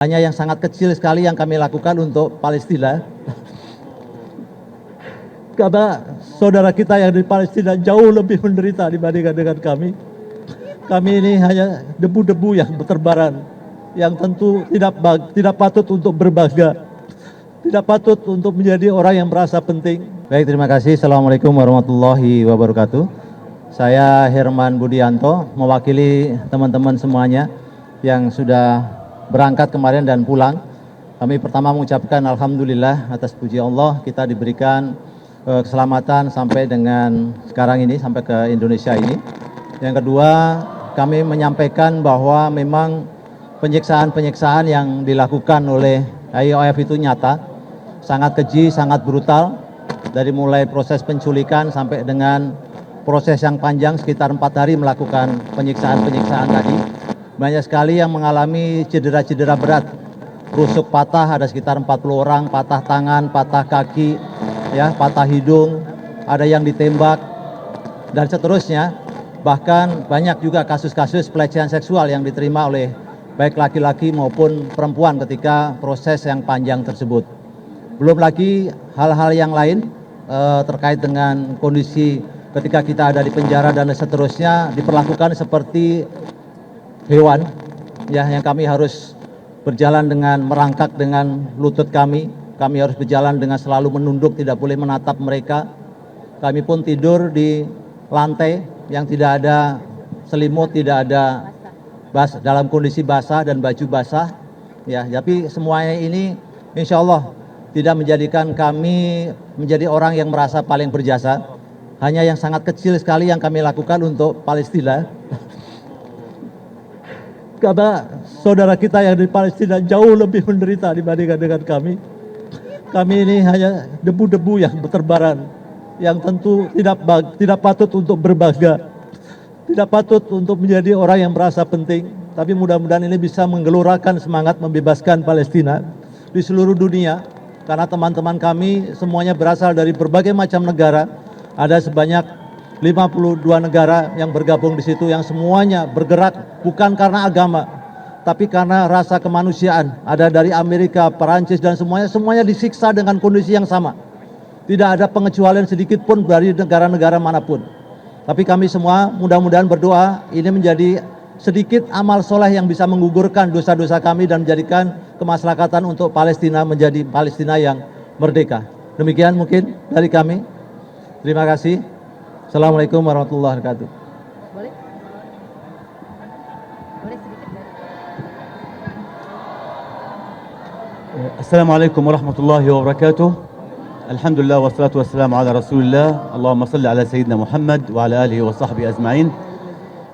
Hanya yang sangat kecil sekali yang kami lakukan untuk Palestina. Karena saudara kita yang di Palestina jauh lebih menderita dibandingkan dengan kami. Kami ini hanya debu-debu yang berterbaran, yang tentu tidak patut untuk berbangga, tidak patut untuk menjadi orang yang merasa penting. Baik, terima kasih. Assalamualaikum warahmatullahi wabarakatuh. Saya Herman Budianto, mewakili teman-teman semuanya yang sudah berangkat kemarin dan pulang. Kami pertama mengucapkan alhamdulillah atas puji Allah kita diberikan keselamatan sampai dengan sekarang ini, sampai ke Indonesia ini. Yang kedua, kami menyampaikan bahwa memang penyiksaan-penyiksaan yang dilakukan oleh IOF itu nyata, sangat keji, sangat brutal, dari mulai proses penculikan sampai dengan proses yang panjang sekitar 4 hari melakukan penyiksaan-penyiksaan tadi. Banyak sekali yang mengalami cedera-cedera berat, rusuk patah ada sekitar 40 orang, patah tangan, patah kaki, ya, patah hidung, ada yang ditembak, dan seterusnya. Bahkan banyak juga kasus-kasus pelecehan seksual yang diterima oleh baik laki-laki maupun perempuan ketika proses yang panjang tersebut. Belum lagi hal-hal yang lain terkait dengan kondisi ketika kita ada di penjara dan seterusnya diperlakukan seperti hewan, ya, yang kami harus berjalan dengan merangkak dengan lutut kami harus berjalan dengan selalu menunduk, tidak boleh menatap mereka. Kami pun tidur di lantai yang tidak ada selimut, tidak ada dalam kondisi basah dan baju basah, ya. Tapi semuanya ini insya Allah tidak menjadikan kami menjadi orang yang merasa paling berjasa. Hanya yang sangat kecil sekali yang kami lakukan untuk Palestina. Karena saudara kita yang di Palestina jauh lebih menderita dibandingkan dengan kami. Kami ini hanya debu-debu yang berterbaran, yang tentu tidak patut untuk berbangga, tidak patut untuk menjadi orang yang merasa penting. Tapi mudah-mudahan ini bisa menggelorakan semangat membebaskan Palestina di seluruh dunia. Karena teman-teman kami semuanya berasal dari berbagai macam negara. Ada sebanyak 52 negara yang bergabung di situ, yang semuanya bergerak bukan karena agama, tapi karena rasa kemanusiaan. Ada dari Amerika, Perancis, dan semuanya disiksa dengan kondisi yang sama. Tidak ada pengecualian sedikit pun dari negara-negara manapun. Tapi kami semua mudah-mudahan berdoa ini menjadi sedikit amal soleh yang bisa menggugurkan dosa-dosa kami dan menjadikan kemaslahatan untuk Palestina menjadi Palestina yang merdeka. Demikian mungkin dari kami. Terima kasih. Assalamualaikum warahmatullahi wabarakatuh. Boleh? Boleh sedikit dari... Assalamualaikum warahmatullahi wabarakatuh. Alhamdulillah wassalatu wassalamu ala rasulillah. Allahumma salli ala Sayyidina Muhammad wa ala alihi wa sahbihi ajma'in.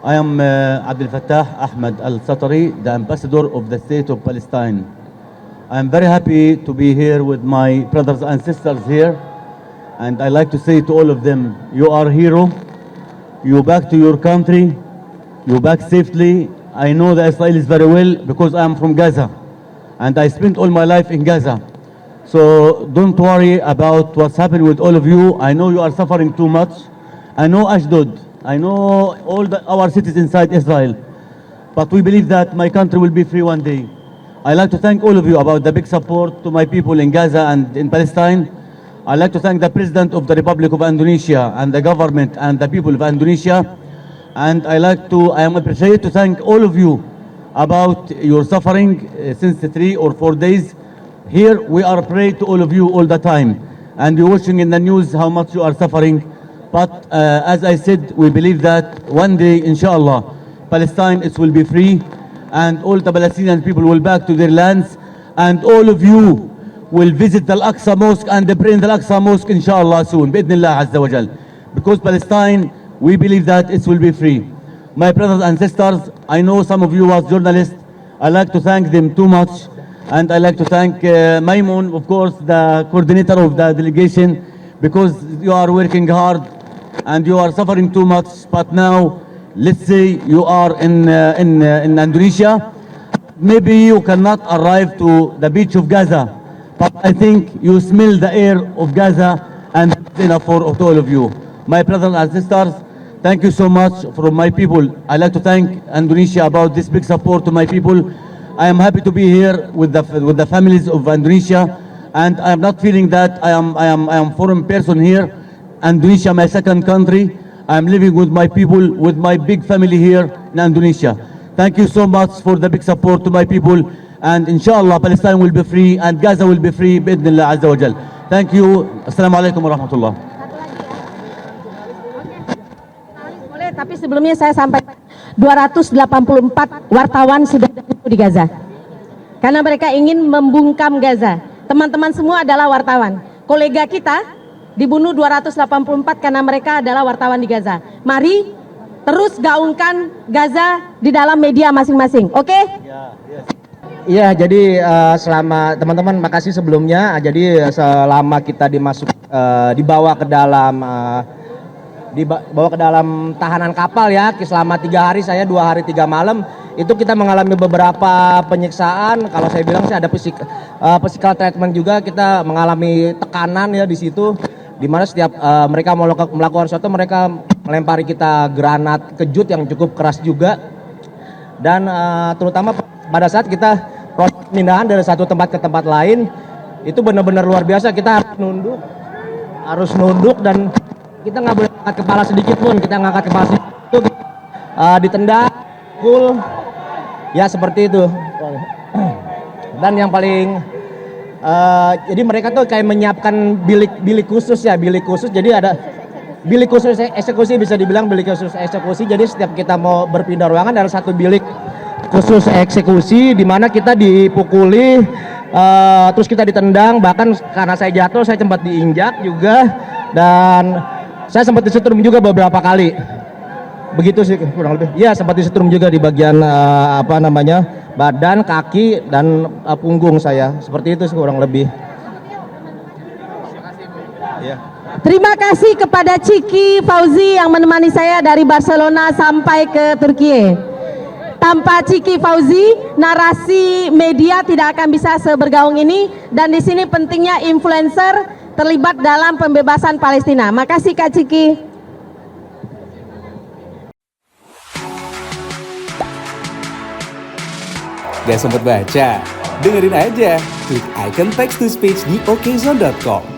I am Abdel Fattah Ahmed Al-Satari, the ambassador of the state of Palestine. I am very happy to be here with my brothers and sisters here. And I like to say to all of them, you are hero, you back to your country, you back safely. I know the Israelis very well because I am from Gaza and I spent all my life in Gaza. So don't worry about what's happening with all of you. I know you are suffering too much. I know Ashdod, I know all our cities inside Israel, but we believe that my country will be free one day. I like to thank all of you about the big support to my people in Gaza and in Palestine. I'd like to thank the President of the Republic of Indonesia and the government and the people of Indonesia. And I am appreciated to thank all of you about your suffering since 3 or 4 days. Here we are praying to all of you all the time. And we're watching in the news how much you are suffering. But as I said, we believe that one day, inshallah, Palestine will be free. And all the Palestinian people will back to their lands. And all of you will visit the Al-Aqsa Mosque and pray in the Al-Aqsa Mosque inshallah soon, bi'idhnillah azza wa jal. Because Palestine, we believe that it will be free. My brothers and sisters, I know some of you are journalists. I like to thank them too much. And I like to thank Maimun, of course, the coordinator of the delegation, because you are working hard and you are suffering too much. But now, let's say you are in Indonesia. Maybe you cannot arrive to the beach of Gaza. But I think you smell the air of Gaza and it's enough for all of you. My brothers and sisters, thank you so much from my people. I'd like to thank Indonesia about this big support to my people. I am happy to be here with the families of Indonesia, and I am not feeling that I am foreign person here. Indonesia, my second country. I am living with my people, with my big family here in Indonesia. Thank you so much for the big support to my people, and inshallah Palestine will be free and Gaza will be free bi'idhnillah azza wa jal. Thank you. Assalamualaikum warahmatullah. Boleh, tapi sebelumnya saya sampaikan 284 wartawan sudah di Gaza. Karena mereka ingin membungkam Gaza. Teman-teman semua adalah wartawan. Kolega kita dibunuh 284 karena mereka adalah wartawan di Gaza. Mari terus gaungkan Gaza di dalam media masing-masing. Oke? Iya, jadi selama teman-teman makasih sebelumnya. Jadi selama kita dibawa ke dalam dibawa ke dalam tahanan kapal ya, selama 3 hari, saya 2 hari 3 malam, itu kita mengalami beberapa penyiksaan. Kalau saya bilang sih ada physical treatment juga, kita mengalami tekanan ya di situ, dimana setiap mereka mau melakukan sesuatu, mereka melempari kita granat kejut yang cukup keras juga. Dan terutama pada saat kita proses pemindahan dari satu tempat ke tempat lain, itu benar-benar luar biasa. Kita harus nunduk dan kita nggak boleh angkat kepala sedikit pun. Kita ngangkat kepala sedikit itu ditendang, pukul, ya seperti itu. Dan yang paling jadi mereka tuh kayak menyiapkan bilik khusus ya, bilik khusus. Jadi ada bilik khusus eksekusi, bisa dibilang bilik khusus eksekusi. Jadi setiap kita mau berpindah ruangan ada satu bilik khusus eksekusi di mana kita dipukuli, terus kita ditendang, bahkan karena saya jatuh saya sempat diinjak juga, dan saya sempat disetrum juga beberapa kali. Begitu sih kurang lebih. Ya, sempat disetrum juga di bagian badan, kaki, dan punggung saya. Seperti itu sih kurang lebih. Terima kasih kepada Ciki Fauzi yang menemani saya dari Barcelona sampai ke Turki. Tanpa Ciki Fauzi, narasi media tidak akan bisa sebergaung ini, dan di sini pentingnya influencer terlibat dalam pembebasan Palestina. Makasih Kak Ciki. Gak sempet baca? Dengerin aja, klik icon text to speech di okezone.com.